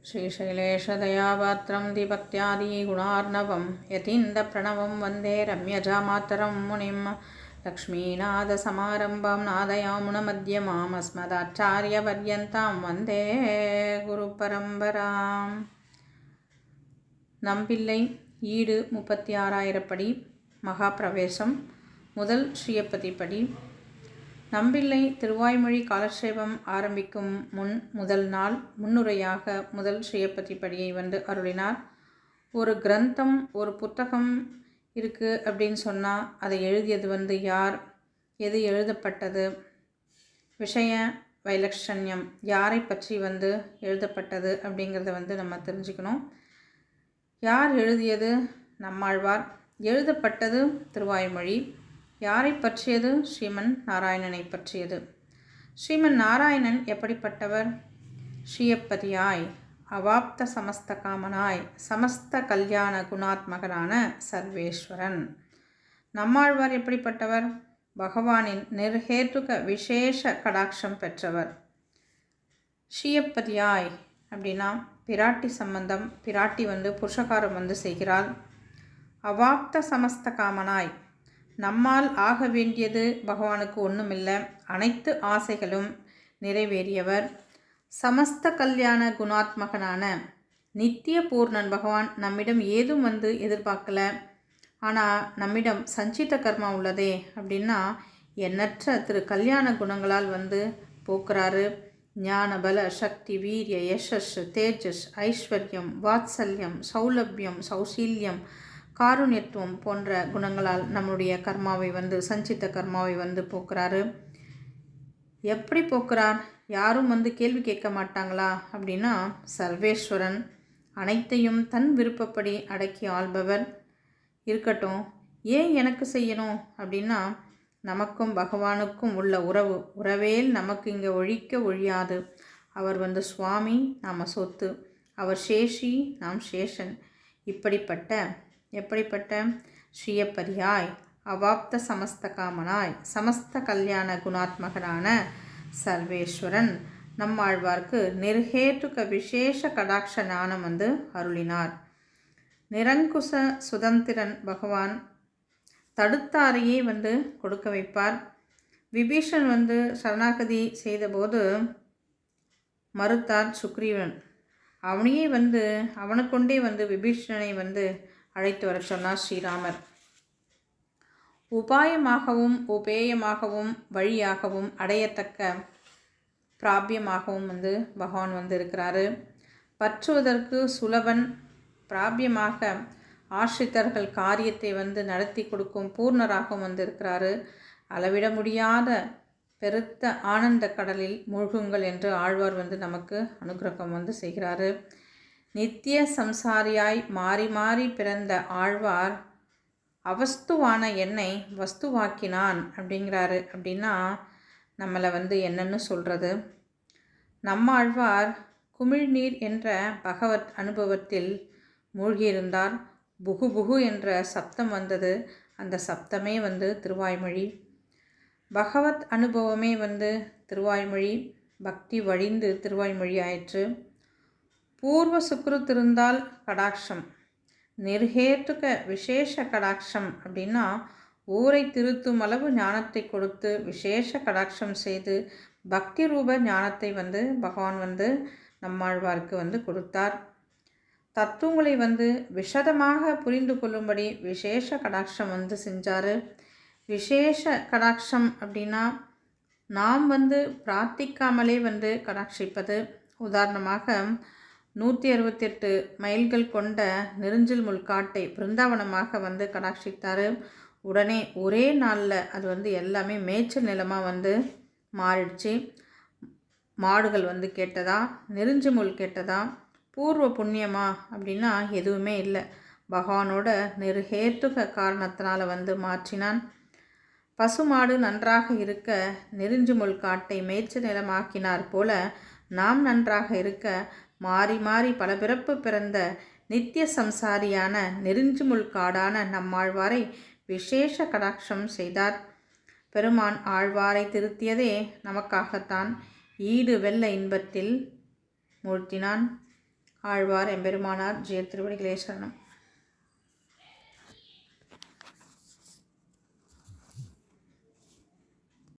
श्रीशैलेशदयापात्रं दीपत्यादिगुणार्णवं यतीन्द्रप्रणवं वन्दे रम्यजामातरं मुनिं लक्ष्मीनाथसमारम्भां नादयामुनमध्यमाम् अस्मदाचार्यपर्यन्तां वन्दे குருபரம்பராம். நம்பிள்ளை ஈடு 36,000 படி மகாபிரவேசம் முதல் ஸ்ரீயப்பதி படி. நம்பிள்ளை திருவாய்மொழி காலட்சேபம் ஆரம்பிக்கும் முதல் நாள் முன்னுரையாக முதல் ஸ்ரீயப்பதி படியை அருளினார். ஒரு கிரந்தம், ஒரு புத்தகம் இருக்குது அப்படின்னு சொன்னால் அதை எழுதியது யார், எது எழுதப்பட்டது, விஷய வைலட்சண்யம், யாரை பற்றி எழுதப்பட்டது அப்படிங்கிறத நம்ம தெரிஞ்சுக்கணும். யார் எழுதியது? நம்மாழ்வார். எழுதப்பட்டது திருவாய்மொழி. யாரை பற்றியது? ஸ்ரீமன் நாராயணனை பற்றியது. ஸ்ரீமன் நாராயணன் எப்படிப்பட்டவர்? ஸ்ரீயப்பதியாய், அவாப்த சமஸ்த காமனாய், சமஸ்த கல்யாண குணாத்மகனான சர்வேஸ்வரன். நம்மாழ்வார் எப்படிப்பட்டவர்? பகவானின் நிர்ஹேதுக விசேஷ கடாட்சம் பெற்றவர். ஸ்ரீயப்பதியாய் அப்படின்னா பிராட்டி சம்பந்தம். பிராட்டி புருஷகாரம் செய்கிறாள். அவாப்த சமஸ்த காமனாய், நம்மால் ஆக வேண்டியது பகவானுக்கு ஒன்றுமில்லை, அனைத்து ஆசைகளும் நிறைவேறியவர். சமஸ்த கல்யாண குணாத்மகனான நித்திய பூர்ணன் பகவான் நம்மிடம் ஏதும் எதிர்பார்க்கல. ஆனால் நம்மிடம் சஞ்சித கர்மா உள்ளதே அப்படின்னா எண்ணற்ற கல்யாண குணங்களால் போக்குறாரு. ஞான பல சக்தி வீரிய யசஸ் தேஜஸ் ஐஸ்வர்யம் வாத்சல்யம் சௌலபியம் சௌசீல்யம் காருண்யத்துவம் போன்ற குணங்களால் நம்முடைய கர்மாவை சஞ்சித்த கர்மாவை போக்குறாரு. எப்படி போக்குறார்? யாரும் கேள்வி கேட்க மாட்டாங்களா அப்படின்னா சர்வேஸ்வரன் அனைத்தையும் தன் விருப்பப்படி அடக்கி ஆள்பவர். இருக்கட்டும், ஏன் எனக்கு செய்யணும் அப்படின்னா நமக்கும் பகவானுக்கும் உள்ள உறவேல் நமக்கு இங்கே ஒழியாது. அவர் சுவாமி, நாம் சொத்து. அவர் சேஷி, நாம் சேஷன். எப்படிப்பட்ட ஸ்ரீயப்பதியாய், அவாப்த சமஸ்த காமனாய், சமஸ்த கல்யாண குணாத்மகனான சர்வேஸ்வரன் நம்மாழ்வார்க்கு நிர்ஹேதுக விசேஷ கடாட்ச ஞானம் அருளினார். நிரங்குச சுதந்திரன் பகவான் தடுத்தாரையே கொடுக்க வைப்பார். விபீஷன் சரணாகதி செய்தபோது மறுத்தார் சுக்ரீவன். அவனையே அவனுக்கொண்டே விபீஷணனை அழைத்து வர சொன்னார் ஸ்ரீராமர். உபாயமாகவும் உபேயமாகவும் வழியாகவும் அடையத்தக்க பிராபியமாகவும் பகவான் இருக்கிறாரு. பற்றுவதற்கு சுலபன், பிராபியமாக ஆசிரித்தர்கள் காரியத்தை நடத்தி கொடுக்கும் பூர்ணராகவும் இருக்கிறாரு. அளவிட முடியாத பெருத்த ஆனந்த கடலில் மூழ்குங்கள் என்று ஆழ்வார் நமக்கு அனுகிரகம் செய்கிறாரு. நித்திய சம்சாரியாய் மாறி மாறி பிறந்த ஆழ்வார் அவஸ்துவான என்னை வஸ்துவாக்கினான் அப்படிங்கிறாரு. அப்படின்னா நம்மளை என்னன்னு சொல்கிறது? நம்மாழ்வார் குமிழ்நீர் என்ற பகவத் அனுபவத்தில் மூழ்கியிருந்தார். புகு புகு என்ற சப்தம் அந்த சப்தமே திருவாய்மொழி. பகவத் அனுபவமே திருவாய்மொழி. பக்தி வழிந்து திருவாய்மொழி ஆயிற்று. பூர்வ சுக்ருத்திருந்தால் கடாட்சம், நிர்ஹேதுக விசேஷ கடாட்சம் அப்படின்னா ஊரை திருத்தும் அளவு ஞானத்தை கொடுத்து விசேஷ கடாட்சம் செய்து பக்தி ரூப ஞானத்தை பகவான் நம்மாழ்வார்க்கு கொடுத்தார். தத்துவங்களை விஷதமாக புரிந்து கொள்ளும்படி விசேஷ கடாட்சம் செஞ்சார். விசேஷ கடாட்சம் அப்படின்னா நாம் பிரார்த்திக்காமலே கடாட்சிப்பது. உதாரணமாக 168 மைல்கள் கொண்ட நெருஞ்சில் முள்காட்டை பிருந்தாவனமாக கடாட்சித்தார். உடனே ஒரே நாளில் அது எல்லாமே மேய்ச்சல் நிலமாக மாறிடுச்சு. மாடுகள் கேட்டதா, நெருஞ்சி முள் கேட்டதா, பூர்வ புண்ணியமா அப்படின்னா எதுவுமே இல்லை. பகவானோட நிர்ஹேதுக காரணத்தினால் மாற்றினான். பசுமாடு நன்றாக இருக்க நெருஞ்சி முள் காட்டை மேய்ச்சல் நிலமாக்கினார் போல நாம் நன்றாக இருக்க மாறி மாறி பல பிறப்பு பிறந்த நித்திய சம்சாரியான நெருஞ்சிமுள் காடான நம்மாழ்வாரை விசேஷ கடாட்சம் செய்தார். பெருமான் ஆழ்வாரை திருத்தியதே நமக்காகத்தான். ஈடு வெல்ல இன்பத்தில் மூழ்த்தினான். ஆழ்வார் எம்பெருமானார் ஜெய திருவடிகளே சரணம்.